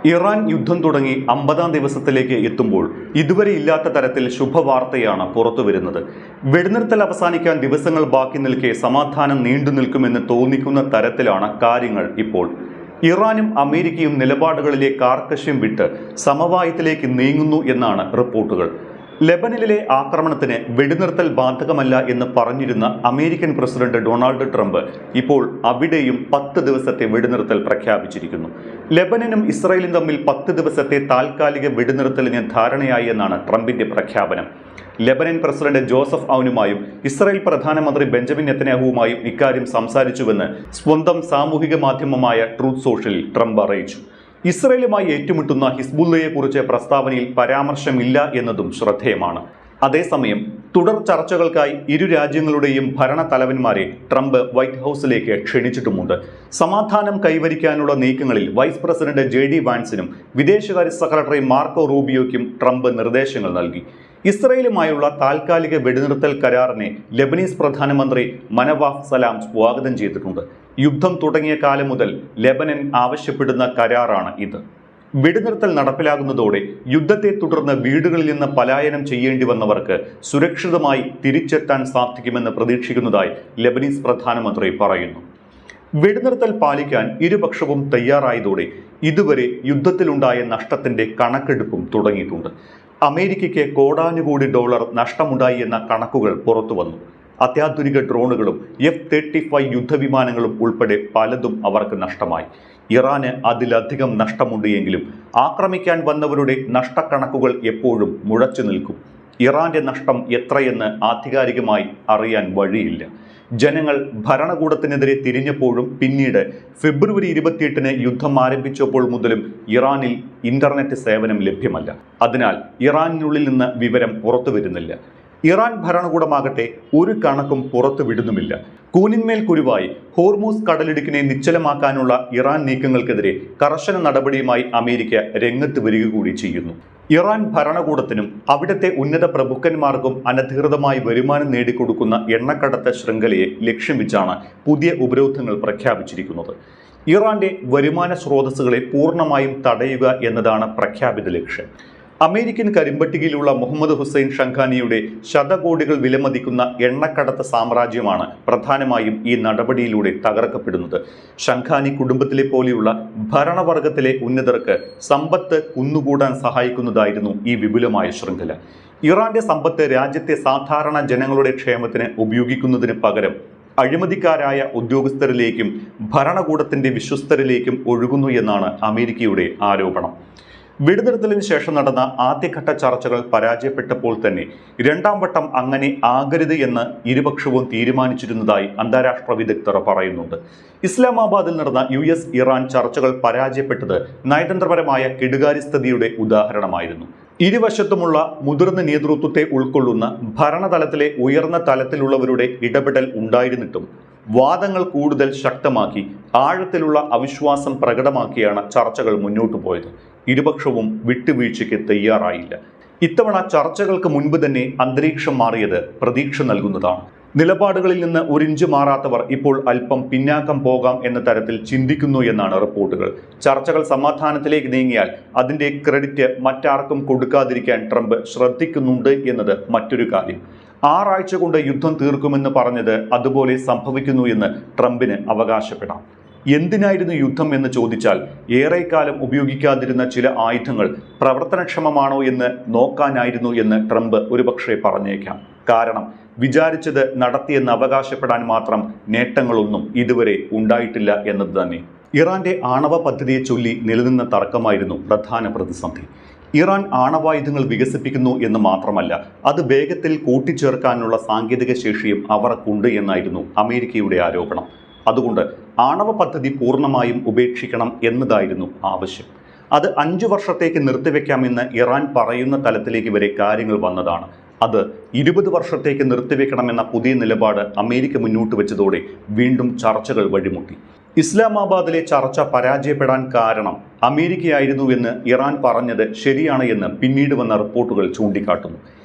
Iran യുദ്ധം തുടങ്ങി 50-ാം ദിവസത്തിലേക്ക് എത്തുമ്പോൾ ഇതുവരെ ഇല്ലാത്ത തരത്തിൽ ശുഭവാർത്തയാണ് പുറത്തുവരുന്നത്. വെടിനിർത്തൽ അവസാനിക്കാൻ ദിവസങ്ങൾ ബാക്കി നിൽക്കെ സമാധാനം നീണ്ടു നിൽക്കുമെന്ന് തോന്നിക്കുന്ന തരത്തിലാണ് കാര്യങ്ങൾ ഇപ്പോൾ. ഇറാനും അമേരിക്കയും നിലപാടുകളിലെ കാർക്കശ്യം വിട്ട് സമവായത്തിലേക്ക് നീങ്ങുന്നു എന്നാണ് റിപ്പോർട്ടുകൾ. ലെബനനിലെ ആക്രമണത്തിന് വെടിനിർത്തൽ ബാധകമല്ല എന്ന് പറഞ്ഞിരുന്ന അമേരിക്കൻ പ്രസിഡന്റ് ഡൊണാൾഡ് ട്രംപ് ഇപ്പോൾ അവിടെയും 10 ദിവസത്തെ വെടിനിർത്തൽ പ്രഖ്യാപിച്ചിരിക്കുന്നു. ലെബനനും ഇസ്രായേലും തമ്മിൽ 10 ദിവസത്തെ താൽക്കാലിക വെടിനിർത്തലിന് ധാരണയായി എന്നാണ് ട്രംപിന്റെ പ്രഖ്യാപനം. ലെബനൻ പ്രസിഡന്റ് ജോസഫ് ഔനുമായും ഇസ്രായേൽ പ്രധാനമന്ത്രി ബെഞ്ചമിൻ നെതന്യാഹുവുമായും ഇക്കാര്യം സംസാരിച്ചുവെന്ന് സ്വന്തം സാമൂഹിക മാധ്യമമായ ട്രൂത്ത് സോഷ്യലിൽ ട്രംപ് അറിയിച്ചു. ഇസ്രായേലുമായി ഏറ്റുമുട്ടുന്ന ഹിസ്ബുള്ളയെക്കുറിച്ച് പ്രസ്താവനയിൽ പരാമർശമില്ല എന്നതും ശ്രദ്ധേയമാണ്. അതേസമയം തുടർ ചർച്ചകൾക്കായി ഇരു രാജ്യങ്ങളുടെയും ഭരണത്തലവന്മാരെ ട്രംപ് വൈറ്റ് ഹൗസിലേക്ക് ക്ഷണിച്ചിട്ടുമുണ്ട്. സമാധാനം കൈവരിക്കാനുള്ള നീക്കങ്ങളിൽ വൈസ് പ്രസിഡന്റ് JD വാൻസിനും വിദേശകാര്യ സെക്രട്ടറി മാർക്കോ റൂബിയോയ്ക്കും ട്രംപ് നിർദ്ദേശങ്ങൾ നൽകി. ഇസ്രായേലുമായുള്ള താൽക്കാലിക വെടിനിർത്തൽ കരാറിനെ ലെബനീസ് പ്രധാനമന്ത്രി മനവാഫ് സലാം സ്വാഗതം ചെയ്തിട്ടുണ്ട്. യുദ്ധം തുടങ്ങിയ കാലം മുതൽ ലെബനൻ ആവശ്യപ്പെടുന്ന കരാറാണ് ഇത്. വെടിനിർത്തൽ നടപ്പിലാകുന്നതോടെ യുദ്ധത്തെ തുടർന്ന് വീടുകളിൽ നിന്ന് പലായനം ചെയ്യേണ്ടി വന്നവർക്ക് സുരക്ഷിതമായി തിരിച്ചെത്താൻ സാധിക്കുമെന്ന് പ്രതീക്ഷിക്കുന്നതായി ലെബനീസ് പ്രധാനമന്ത്രി പറയുന്നു. വെടിനിർത്തൽ പാലിക്കാൻ ഇരുപക്ഷവും തയ്യാറായതോടെ ഇതുവരെ യുദ്ധത്തിലുണ്ടായ നഷ്ടത്തിന്റെ കണക്കെടുപ്പും തുടങ്ങിയിട്ടുണ്ട്. അമേരിക്കയ്ക്ക് കോടാനുകോടി ഡോളർ നഷ്ടമുണ്ടായി എന്ന കണക്കുകൾ പുറത്തുവന്നു. അത്യാധുനിക ഡ്രോണുകളും F-35 യുദ്ധവിമാനങ്ങളും ഉൾപ്പെടെ പലതും അവർക്ക് നഷ്ടമായി. ഇറാന് അതിലധികം നഷ്ടമുണ്ട് എങ്കിലും ആക്രമിക്കാൻ വന്നവരുടെ നഷ്ടക്കണക്കുകൾ എപ്പോഴും മുഴച്ചു നിൽക്കും. ഇറാന്റെ നഷ്ടം എത്രയെന്ന് ആധികാരികമായി അറിയാൻ വഴിയില്ല. ജനങ്ങൾ ഭരണകൂടത്തിനെതിരെ തിരിഞ്ഞപ്പോഴും പിന്നീട് ഫെബ്രുവരി 28-ന് യുദ്ധം ആരംഭിച്ചപ്പോൾ മുതലും ഇറാനിൽ ഇന്റർനെറ്റ് സേവനം ലഭ്യമല്ല. അതിനാൽ ഇറാനിനുള്ളിൽ നിന്ന് വിവരം പുറത്തു വരുന്നില്ല. ഇറാൻ ഭരണകൂടമാകട്ടെ ഒരു കണക്കും പുറത്തുവിടുന്നുമില്ല. കൂനിന്മേൽ കുരുവായി ഹോർമൂസ് കടലിടുക്കിനെ നിശ്ചലമാക്കാനുള്ള ഇറാൻ നീക്കങ്ങൾക്കെതിരെ കർശന നടപടിയുമായി അമേരിക്ക രംഗത്ത് വരിക കൂടി ചെയ്യുന്നു. ഇറാൻ ഭരണകൂടത്തിനും അവിടുത്തെ ഉന്നത പ്രഭുക്കന്മാർക്കും അനധികൃതമായി വരുമാനം നേടിക്കൊടുക്കുന്ന എണ്ണക്കടത്ത് ശൃംഖലയെ ലക്ഷ്യം വെച്ചാണ് പുതിയ ഉപരോധങ്ങൾ പ്രഖ്യാപിച്ചിരിക്കുന്നത്. ഇറാന്റെ വരുമാന സ്രോതസ്സുകളെ പൂർണ്ണമായും തടയുക എന്നതാണ് പ്രഖ്യാപിത ലക്ഷ്യം. അമേരിക്കൻ കരിമ്പട്ടികയിലുള്ള മുഹമ്മദ് ഹുസൈൻ ഷംഖാനിയുടെ ശതകോടികൾ വിലമതിക്കുന്ന എണ്ണക്കടത്ത് സാമ്രാജ്യമാണ് പ്രധാനമായും ഈ നടപടിയിലൂടെ തകർക്കപ്പെടുന്നത്. ഷംഖാനി കുടുംബത്തിലെ പോലെയുള്ള ഭരണവർഗത്തിലെ ഉന്നതർക്ക് സമ്പത്ത് കുന്നുകൂടാൻ സഹായിക്കുന്നതായിരുന്നു ഈ വിപുലമായ ശൃംഖല. ഇറാന്റെ സമ്പത്ത് രാജ്യത്തെ സാധാരണ ജനങ്ങളുടെ ക്ഷേമത്തിന് ഉപയോഗിക്കുന്നതിന് പകരം അഴിമതിക്കാരായ ഉദ്യോഗസ്ഥരിലേക്കും ഭരണകൂടത്തിന്റെ വിശ്വസ്തരിലേക്കും ഒഴുകുന്നു എന്നാണ് അമേരിക്കയുടെ ആരോപണം. വെടിനിർത്തലിന് ശേഷം നടന്ന ആദ്യഘട്ട ചർച്ചകൾ പരാജയപ്പെട്ടപ്പോൾ തന്നെ രണ്ടാം വട്ടം അങ്ങനെ ആകരുത് എന്ന് ഇരുപക്ഷവും തീരുമാനിച്ചിരുന്നതായി അന്താരാഷ്ട്ര വിദഗ്ധർ പറയുന്നുണ്ട്. ഇസ്ലാമാബാദിൽ നടന്ന US ഇറാൻ ചർച്ചകൾ പരാജയപ്പെട്ടത് നയതന്ത്രപരമായ കെടുകാര്യസ്ഥതയുടെ ഉദാഹരണമായിരുന്നു. ഇരുവശത്തുമുള്ള മുതിർന്ന നേതൃത്വത്തെ ഉൾക്കൊള്ളുന്ന ഭരണതലത്തിലെ ഉയർന്ന തലത്തിലുള്ളവരുടെ ഇടപെടൽ ഉണ്ടായിരുന്നിട്ടും വാദങ്ങൾ കൂടുതൽ ശക്തമാക്കി ആഴത്തിലുള്ള അവിശ്വാസം പ്രകടമാക്കിയാണ് ചർച്ചകൾ മുന്നോട്ടു പോയത്. ഇരുപക്ഷവും വിട്ടുവീഴ്ചയ്ക്ക് തയ്യാറായില്ല. ഇത്തവണ ചർച്ചകൾക്ക് മുൻപ് തന്നെ അന്തരീക്ഷം മാറിയത് പ്രതീക്ഷ നൽകുന്നതാണ്. നിലപാടുകളിൽ നിന്ന് ഒരിഞ്ച് മാറാത്തവർ ഇപ്പോൾ അല്പം പിന്നാക്കം പോകാം എന്ന തരത്തിൽ ചിന്തിക്കുന്നു എന്നാണ് റിപ്പോർട്ടുകൾ. ചർച്ചകൾ സമാധാനത്തിലേക്ക് നീങ്ങിയാൽ അതിന്റെ ക്രെഡിറ്റ് മറ്റാർക്കും കൊടുക്കാതിരിക്കാൻ ട്രംപ് ശ്രദ്ധിക്കുന്നുണ്ട് എന്നത് മറ്റൊരു കാര്യം. 6 ആഴ്ച കൊണ്ട് യുദ്ധം തീർക്കുമെന്ന് പറഞ്ഞത് അതുപോലെ സംഭവിക്കുന്നു എന്ന് ട്രംപിന് അവകാശപ്പെടാം. എന്തിനായിരുന്നു യുദ്ധം എന്ന് ചോദിച്ചാൽ ഏറെക്കാലം ഉപയോഗിക്കാതിരുന്ന ചില ആയുധങ്ങൾ പ്രവർത്തനക്ഷമമാണോ എന്ന് നോക്കാനായിരുന്നു എന്ന് ട്രംപ് ഒരുപക്ഷെ പറഞ്ഞേക്കാം. കാരണം വിചാരിച്ചത് നടത്തിയെന്ന് അവകാശപ്പെടാൻ മാത്രം നേട്ടങ്ങളൊന്നും ഇതുവരെ ഉണ്ടായിട്ടില്ല എന്നത് തന്നെ. ഇറാന്റെ ആണവ പദ്ധതിയെ ചൊല്ലി നിലനിന്ന തർക്കമായിരുന്നു പ്രധാന പ്രതിസന്ധി. ഇറാൻ ആണവായുധങ്ങൾ വികസിപ്പിക്കുന്നു എന്ന് മാത്രമല്ല, അത് വേഗത്തിൽ കൂട്ടിച്ചേർക്കാനുള്ള സാങ്കേതിക ശേഷിയും അവർക്കുണ്ട് എന്നായിരുന്നു അമേരിക്കയുടെ ആരോപണം. അതുകൊണ്ട് ആണവ പദ്ധതി പൂർണ്ണമായും ഉപേക്ഷിക്കണം എന്നതായിരുന്നു ആവശ്യം. അത് 5 വർഷത്തേക്ക് നിർത്തിവെക്കാമെന്ന് ഇറാൻ പറയുന്ന തലത്തിലേക്ക് വരെ കാര്യങ്ങൾ വന്നതാണ്. അത് 20 വർഷത്തേക്ക് നിർത്തിവെക്കണമെന്ന പുതിയ നിലപാട് അമേരിക്ക മുന്നോട്ട് വെച്ചതോടെ വീണ്ടും ചർച്ചകൾ വഴിമുട്ടി. ഇസ്ലാമാബാദിലെ ചർച്ച പരാജയപ്പെടാൻ കാരണം അമേരിക്കയായിരുന്നു എന്ന് ഇറാൻ പറഞ്ഞത് ശരിയാണ് എന്ന് പിന്നീട് വന്ന റിപ്പോർട്ടുകൾ ചൂണ്ടിക്കാട്ടുന്നു.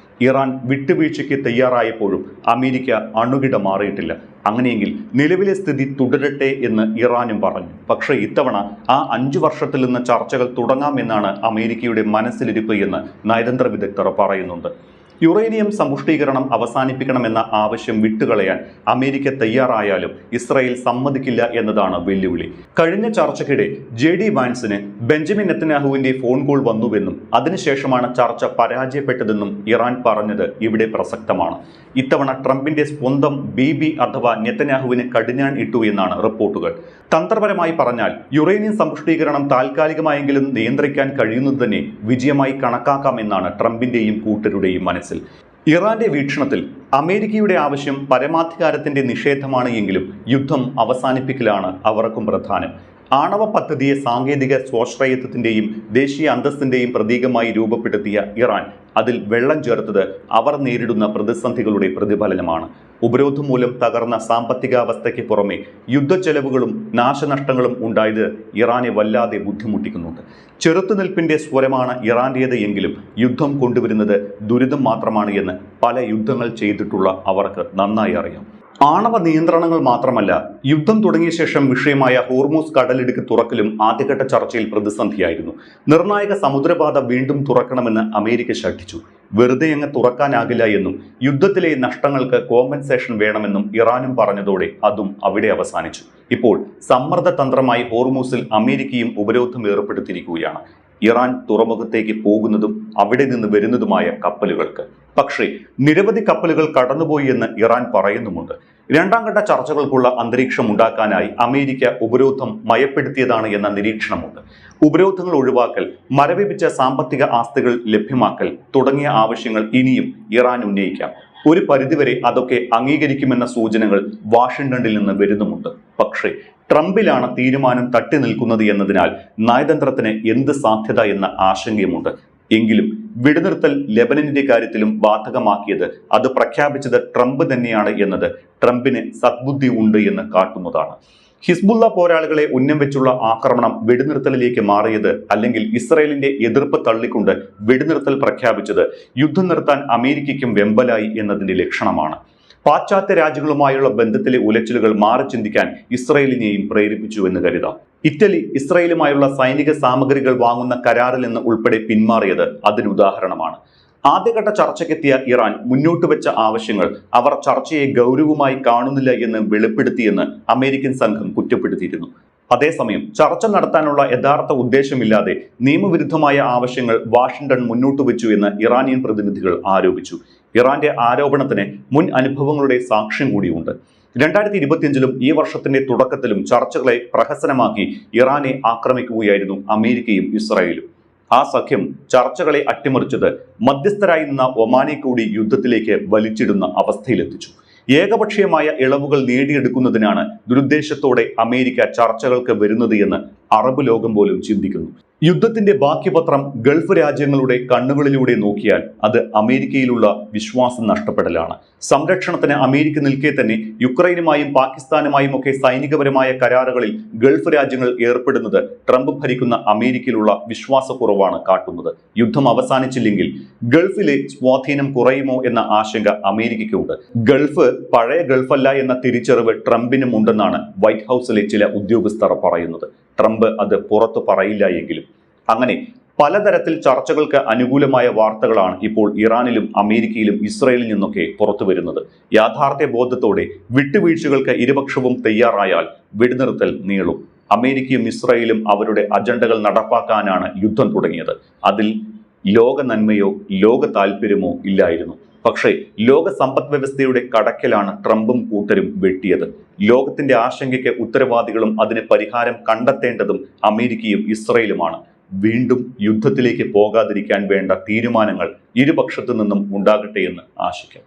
ഇറാൻ വിട്ടുവീഴ്ചയ്ക്ക് തയ്യാറായപ്പോഴും അമേരിക്ക അണുകിട മാറിയിട്ടില്ല. അങ്ങനെയെങ്കിൽ നിലവിലെ സ്ഥിതി തുടരട്ടെ എന്ന് ഇറാനും പറഞ്ഞു. പക്ഷേ ഇത്തവണ ആ 5 വർഷത്തിൽ നിന്ന് ചർച്ചകൾ തുടങ്ങാമെന്നാണ് അമേരിക്കയുടെ മനസ്സിലിരിപ്പ് എന്ന് നയതന്ത്ര വിദഗ്ധർ പറയുന്നുണ്ട്. യുറേനിയം സമ്പുഷ്ടീകരണം അവസാനിപ്പിക്കണമെന്ന ആവശ്യം വിട്ടുകളയാൻ അമേരിക്ക തയ്യാറായാലും ഇസ്രായേൽ സമ്മതിക്കില്ല എന്നതാണ് വെല്ലുവിളി. കഴിഞ്ഞ ചർച്ചയ്ക്കിടെ JD വാൻസിന് ബെഞ്ചമിൻ നെതന്യാഹുവിന്റെ ഫോൺ കോൾ വന്നുവെന്നും അതിനുശേഷമാണ് ചർച്ച പരാജയപ്പെട്ടതെന്നും ഇറാൻ പറഞ്ഞത് ഇവിടെ പ്രസക്തമാണ്. ഇത്തവണ ട്രംപിന്റെ സ്വന്തം BB അഥവാ നെതന്യാഹുവിന് കടിഞ്ഞാൺ ഇട്ടു എന്നാണ് റിപ്പോർട്ടുകൾ. തന്ത്രപരമായി പറഞ്ഞാൽ യുറേനിയം സമ്പുഷ്ടീകരണം താൽക്കാലികമായെങ്കിലും നിയന്ത്രിക്കാൻ കഴിയുന്നത് തന്നെ വിജയമായി കണക്കാക്കാമെന്നാണ് ട്രംപിന്റെയും കൂട്ടരുടെയും മനസ്സിൽ. ഇറാന്റെ വീക്ഷണത്തിൽ അമേരിക്കയുടെ ആവശ്യം പരമാധികാരത്തിന്റെ നിഷേധമാണ് എങ്കിലും യുദ്ധം അവസാനിപ്പിക്കലാണ് അവർക്കും പ്രധാനം. ആണവ പദ്ധതിയെ സാങ്കേതിക സ്വാശ്രയത്വത്തിന്റെയും ദേശീയ അന്തസ്സിന്റെയും പ്രതീകമായി രൂപപ്പെടുത്തിയ ഇറാൻ അതിൽ വെള്ളം ചേർത്തത് അവർ നേരിടുന്ന പ്രതിസന്ധികളുടെ പ്രതിഫലനമാണ്. ഉപരോധം മൂലം തകർന്ന സാമ്പത്തികാവസ്ഥയ്ക്ക് പുറമെ യുദ്ധച്ചെലവുകളും നാശനഷ്ടങ്ങളും ഉണ്ടായത് ഇറാനെ വല്ലാതെ ബുദ്ധിമുട്ടിക്കുന്നുണ്ട്. ചെറുത്തുനിൽപ്പിന്റെ സ്വരമാണ് ഇറാന്റേത് എങ്കിലും യുദ്ധം കൊണ്ടുവരുന്നത് ദുരിതം മാത്രമാണ് എന്ന് പല യുദ്ധങ്ങൾ ചെയ്തിട്ടുള്ള അവർക്ക് നന്നായി അറിയാം. ആണവ നിയന്ത്രണങ്ങൾ മാത്രമല്ല, യുദ്ധം തുടങ്ങിയ ശേഷം വിഷയമായ ഹോർമൂസ് കടലിടുക്ക് തുറക്കലും ആദ്യഘട്ട ചർച്ചയിൽ പ്രതിസന്ധിയായിരുന്നു. നിർണായക സമുദ്രപാത വീണ്ടും തുറക്കണമെന്ന് അമേരിക്ക ശഠിച്ചു. വെറുതെ അങ്ങ് തുറക്കാനാകില്ല എന്നും യുദ്ധത്തിലെ നഷ്ടങ്ങൾക്ക് കോമ്പൻസേഷൻ വേണമെന്നും ഇറാനും പറഞ്ഞതോടെ അതും അവിടെ അവസാനിച്ചു. ഇപ്പോൾ സമ്മർദ്ദതന്ത്രമായി ഹോർമൂസിൽ അമേരിക്കയും ഉപരോധം ഏർപ്പെടുത്തിയിരിക്കുകയാണ്. ഇറാൻ തുറമുഖത്തേക്ക് പോകുന്നതും അവിടെ നിന്ന് വരുന്നതുമായ കപ്പലുകൾക്ക്. പക്ഷേ നിരവധി കപ്പലുകൾ കടന്നുപോയി എന്ന് ഇറാൻ പറയുന്നുമുണ്ട്. രണ്ടാം ഘട്ട ചർച്ചകൾക്കുള്ള അന്തരീക്ഷം ഉണ്ടാക്കാനായി അമേരിക്ക ഉപരോധം മയപ്പെടുത്തിയതാണ് എന്ന നിരീക്ഷണമുണ്ട്. ഉപരോധങ്ങൾ ഒഴിവാക്കൽ, മരവിപ്പിച്ച സാമ്പത്തിക ആസ്തികൾ ലഭ്യമാക്കൽ തുടങ്ങിയ ആവശ്യങ്ങൾ ഇനിയും ഇറാൻ ഉന്നയിക്കാം. ഒരു പരിധിവരെ അതൊക്കെ അംഗീകരിക്കുമെന്ന സൂചനകൾ വാഷിംഗ്ടണിൽ നിന്ന് വരുന്നുമുണ്ട്. പക്ഷേ ട്രംപിലാണ് തീരുമാനം തട്ടി നിൽക്കുന്നത് എന്നതിനാൽ നയതന്ത്രത്തിന് എന്ത് സാധ്യത എന്ന ആശങ്കയുമുണ്ട്. എങ്കിലും വെടിനിർത്തൽ ലെബനനിന്റെ കാര്യത്തിലും ബാധകമാക്കിയത്, അത് പ്രഖ്യാപിച്ചത് ട്രംപ് തന്നെയാണ് എന്നത് ട്രംപിന് സദ്ബുദ്ധി ഉണ്ട് എന്ന് കാട്ടുന്നതാണ്. ഹിസ്ബുള്ള പോരാളികളെ ഉന്നം വെച്ചുള്ള ആക്രമണം വെടിനിർത്തലിലേക്ക് മാറിയത്, അല്ലെങ്കിൽ ഇസ്രായേലിന്റെ എതിർപ്പ് തള്ളിക്കൊണ്ട് വെടിനിർത്തൽ പ്രഖ്യാപിച്ചത് യുദ്ധം നിർത്താൻ അമേരിക്കയ്ക്കും വെമ്പലായി എന്നതിന്റെ ലക്ഷണമാണ്. പാശ്ചാത്യ രാജ്യങ്ങളുമായുള്ള ബന്ധത്തിലെ ഉലച്ചിലുകൾ മാറി ചിന്തിക്കാൻ ഇസ്രായേലിനെയും പ്രേരിപ്പിച്ചു എന്ന് കരുതാം. ഇറ്റലി ഇസ്രായേലുമായുള്ള സൈനിക സാമഗ്രികൾ വാങ്ങുന്ന കരാറിൽ നിന്ന് ഉൾപ്പെടെ പിന്മാറിയത് അതിനുദാഹരണമാണ്. ആദ്യഘട്ട ചർച്ചയ്ക്കെത്തിയ ഇറാൻ മുന്നോട്ട് വെച്ച ആവശ്യങ്ങൾ അവർ ചർച്ചയെ ഗൗരവമായി കാണുന്നില്ല എന്ന് വെളിപ്പെടുത്തിയെന്ന് അമേരിക്കൻ സംഘം കുറ്റപ്പെടുത്തിയിരുന്നു. അതേസമയം ചർച്ച നടത്താനുള്ള യഥാർത്ഥ ഉദ്ദേശമില്ലാതെ നിയമവിരുദ്ധമായ ആവശ്യങ്ങൾ വാഷിംഗ്ടൺ മുന്നോട്ട് വെച്ചു എന്ന് ഇറാനിയൻ പ്രതിനിധികൾ ആരോപിച്ചു. ഇറാന്റെ ആരോപണത്തിന് മുൻ അനുഭവങ്ങളുടെ സാക്ഷ്യം കൂടിയുണ്ട്. 2025 ഈ വർഷത്തിന്റെ തുടക്കത്തിലും ചർച്ചകളെ പ്രഹസനമാക്കി ഇറാനെ ആക്രമിക്കുകയായിരുന്നു അമേരിക്കയും ഇസ്രായേലും. ആ സഖ്യം ചർച്ചകളെ അട്ടിമറിച്ചത് മധ്യസ്ഥരായി നിന്ന ഒമാനെ കൂടി യുദ്ധത്തിലേക്ക് വലിച്ചിടുന്ന അവസ്ഥയിലെത്തിച്ചു. ഏകപക്ഷീയമായ ഇളവുകൾ നേടിയെടുക്കുന്നതിനാണ് ദുരുദ്ദേശത്തോടെ അമേരിക്ക ചർച്ചകൾക്ക് വരുന്നത് എന്ന് അറബ് ലോകം പോലും ചിന്തിക്കുന്നു. യുദ്ധത്തിന്റെ ബാക്കിപത്രം ഗൾഫ് രാജ്യങ്ങളുടെ കണ്ണുകളിലൂടെ നോക്കിയാൽ അത് അമേരിക്കയിലുള്ള വിശ്വാസം നഷ്ടപ്പെടലാണ്. സംരക്ഷണത്തിന് അമേരിക്ക നിൽക്കെ തന്നെ യുക്രൈനുമായും പാകിസ്ഥാനുമായും ഒക്കെ സൈനികപരമായ കരാറുകളിൽ ഗൾഫ് രാജ്യങ്ങൾ ഏർപ്പെടുന്നത് ട്രംപ് ഭരിക്കുന്ന അമേരിക്കയിലുള്ള വിശ്വാസക്കുറവാണ് കാട്ടുന്നത്. യുദ്ധം അവസാനിച്ചില്ലെങ്കിൽ ഗൾഫിലെ സ്വാധീനം കുറയുമോ എന്ന ആശങ്ക അമേരിക്കയ്ക്കുണ്ട്. ഗൾഫ് പഴയ ഗൾഫല്ല എന്ന തിരിച്ചറിവ് ട്രംപിനും ഉണ്ടെന്നാണ് വൈറ്റ് ഹൗസിലെ ചില ഉദ്യോഗസ്ഥർ പറയുന്നത്. ട്രംപ് അത് പുറത്തു പറയില്ല എങ്കിലും. അങ്ങനെ പലതരത്തിൽ ചർച്ചകൾക്ക് അനുകൂലമായ വാർത്തകളാണ് ഇപ്പോൾ ഇറാനിലും അമേരിക്കയിലും ഇസ്രായേലിൽ നിന്നൊക്കെ പുറത്തു വരുന്നത്. യാഥാർത്ഥ്യ ബോധത്തോടെ വിട്ടുവീഴ്ചകൾക്ക് ഇരുപക്ഷവും തയ്യാറായാൽ വെടിനിർത്തൽ നീളും. അമേരിക്കയും ഇസ്രായേലും അവരുടെ അജണ്ടകൾ നടപ്പാക്കാനാണ് യുദ്ധം തുടങ്ങിയത്. അതിൽ ലോക നന്മയോ ലോക താല്പര്യമോ ഇല്ലായിരുന്നു. പക്ഷേ ലോക സമ്പദ് വ്യവസ്ഥയുടെ കടക്കലാണ് ട്രംപും കൂട്ടരും വെട്ടിയത്. ലോകത്തിന്റെ ആശങ്കയ്ക്ക് ഉത്തരവാദികളും അതിന് പരിഹാരം കണ്ടെത്തേണ്ടതും അമേരിക്കയും ഇസ്രായേലുമാണ്. വീണ്ടും യുദ്ധത്തിലേക്ക് പോകാതിരിക്കാൻ വേണ്ട തീരുമാനങ്ങൾ ഇരുപക്ഷത്തു നിന്നും ഉണ്ടാകട്ടെ എന്ന് ആശിക്കാം.